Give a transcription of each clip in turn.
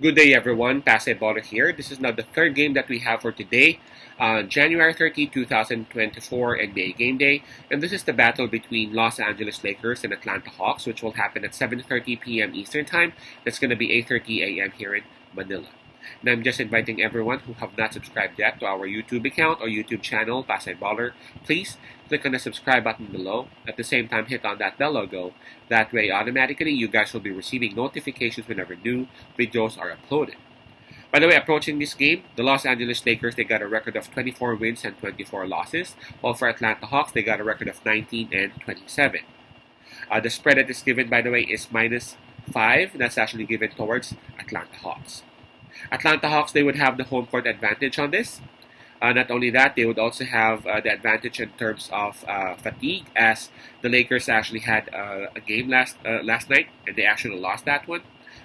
Good day, everyone. Pasay Baller here. This is now the third game that we have for today, January 30, 2024 NBA Game Day. And this is the battle between Los Angeles Lakers and Atlanta Hawks, which will happen at 7:30 p.m. Eastern Time. That's going to be 8:30 a.m. here in Manila. And I'm just inviting everyone who have not subscribed yet to our YouTube account or YouTube channel, Pasay Baller. Please click on the subscribe button below. At the same time, hit on that bell logo. That way, automatically, you guys will be receiving notifications whenever new videos are uploaded. By the way, approaching this game, the Los Angeles Lakers, they got a record of 24 wins and 24 losses, while for Atlanta Hawks, they got a record of 19 and 27. The spread that is given, by the way, is -5. That's actually given towards Atlanta Hawks. Atlanta Hawks, they would have the home court advantage on this. Not only that, they would also have the advantage in terms of fatigue, as the Lakers actually had a game last night, and they actually lost that one,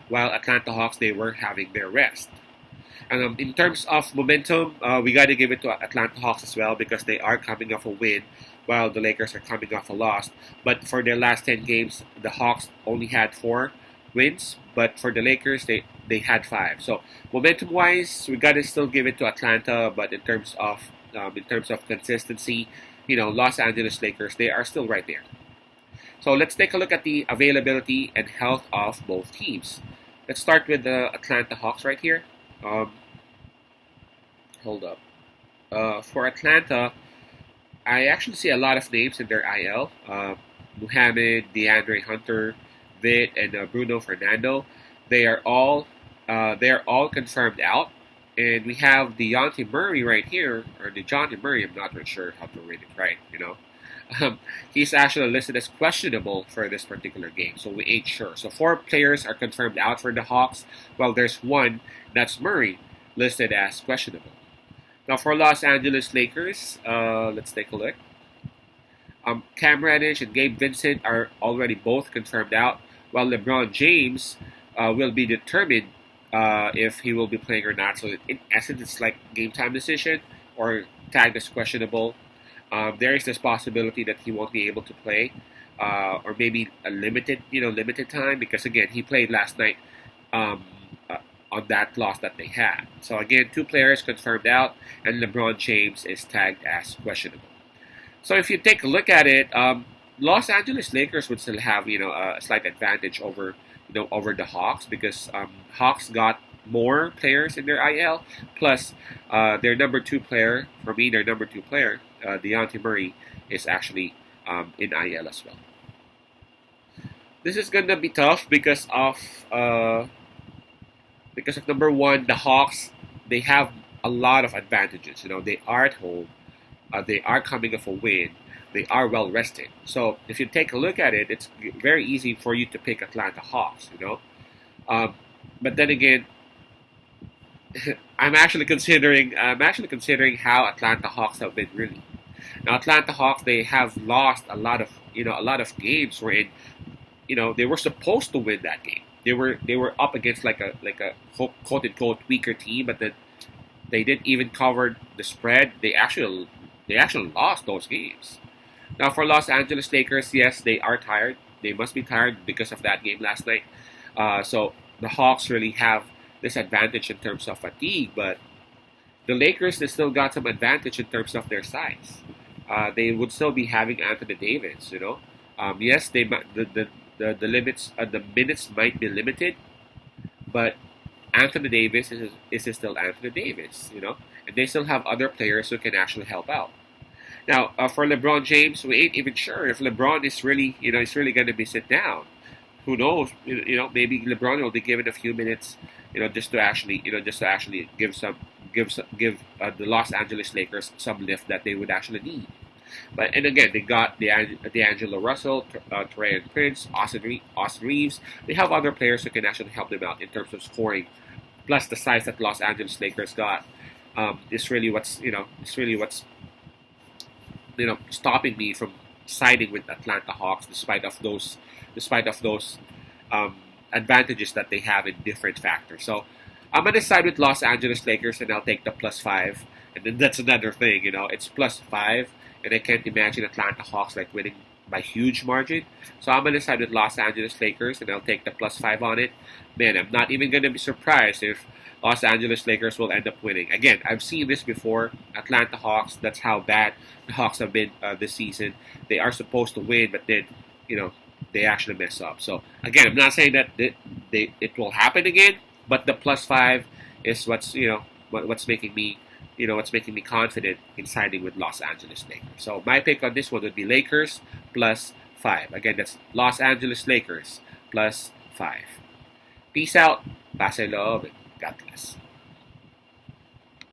while Atlanta Hawks, they were having their rest. And in terms of momentum, we got to give it to Atlanta Hawks as well, because they are coming off a win, while the Lakers are coming off a loss. But for their last 10 games, the Hawks only had 4 wins, but for the Lakers, they had 5. So momentum-wise, we gotta still give it to Atlanta. But in terms of consistency, Los Angeles Lakers, they are still right there. So let's take a look at the availability and health of both teams. Let's start with the Atlanta Hawks right here. Hold up. For Atlanta, I actually see a lot of names in their IL. Muhammad, DeAndre Hunter, Vit, and Bruno Fernando. They are all confirmed out, and we have DeJounte Murray right here, or DeJounte Murray. I'm not really sure how to read it right. He's actually listed as questionable for this particular game, so we ain't sure. So 4 players are confirmed out for the Hawks, while there's one, that's Murray, listed as questionable. Now for Los Angeles Lakers, let's take a look. Cam Reddish and Gabe Vincent are already both confirmed out, while LeBron James will be determined if he will be playing or not. So in essence, it's like game time decision or tagged as questionable. There is this possibility that he won't be able to play, or maybe a limited time, because again, he played last night on that loss that they had. So again, 2 players confirmed out, and LeBron James is tagged as questionable. So if you take a look at it, Los Angeles Lakers would still have a slight advantage over the Hawks, because Hawks got more players in their IL, plus their number 2 player. For me, their number 2 player, DeJounte Murray, is actually in IL as well. This is gonna be tough because of number 1, the Hawks. They have a lot of advantages. They are at home. They are coming off a win. They are well rested. So if you take a look at it, it's very easy for you to pick Atlanta Hawks. But then again, I'm actually considering how Atlanta Hawks have been really. Now Atlanta Hawks, they have lost a lot of games wherein they were supposed to win that game. They were up against like a quote unquote weaker team, but then they didn't even cover the spread. They actually lost those games. Now for Los Angeles Lakers, yes, they are tired. They must be tired because of that game last night. So the Hawks really have this advantage in terms of fatigue, but the Lakers, they still got some advantage in terms of their size. They would still be having Anthony Davis. Yes, the limits, the minutes might be limited, but Anthony Davis is still Anthony Davis. And they still have other players who can actually help out. Now, for LeBron James, we ain't even sure if LeBron is really going to be sit down. Who knows? Maybe LeBron will be given a few minutes, just to actually give the Los Angeles Lakers some lift that they would actually need. And again, they got D'Angelo Russell, Taurean Prince, Austin Reeves. They have other players who can actually help them out in terms of scoring. Plus, the size that Los Angeles Lakers got is really what's stopping me from siding with Atlanta Hawks, despite of those advantages that they have in different factors. So I'm gonna side with Los Angeles Lakers, and I'll take the +5. And then that's another thing, it's +5, and I can't imagine Atlanta Hawks like winning by huge margin. So I'm gonna side with Los Angeles Lakers, and I'll take the +5 on it. Man, I'm not even gonna be surprised if Los Angeles Lakers will end up winning. Again, I've seen this before. Atlanta Hawks. That's how bad the Hawks have been this season. They are supposed to win, but then they actually mess up. So again, I'm not saying that it will happen again, but the +5 is what's making me confident in siding with Los Angeles Lakers. So my pick on this one would be Lakers +5. Again, that's Los Angeles Lakers +5. Peace out. Pase love and God bless.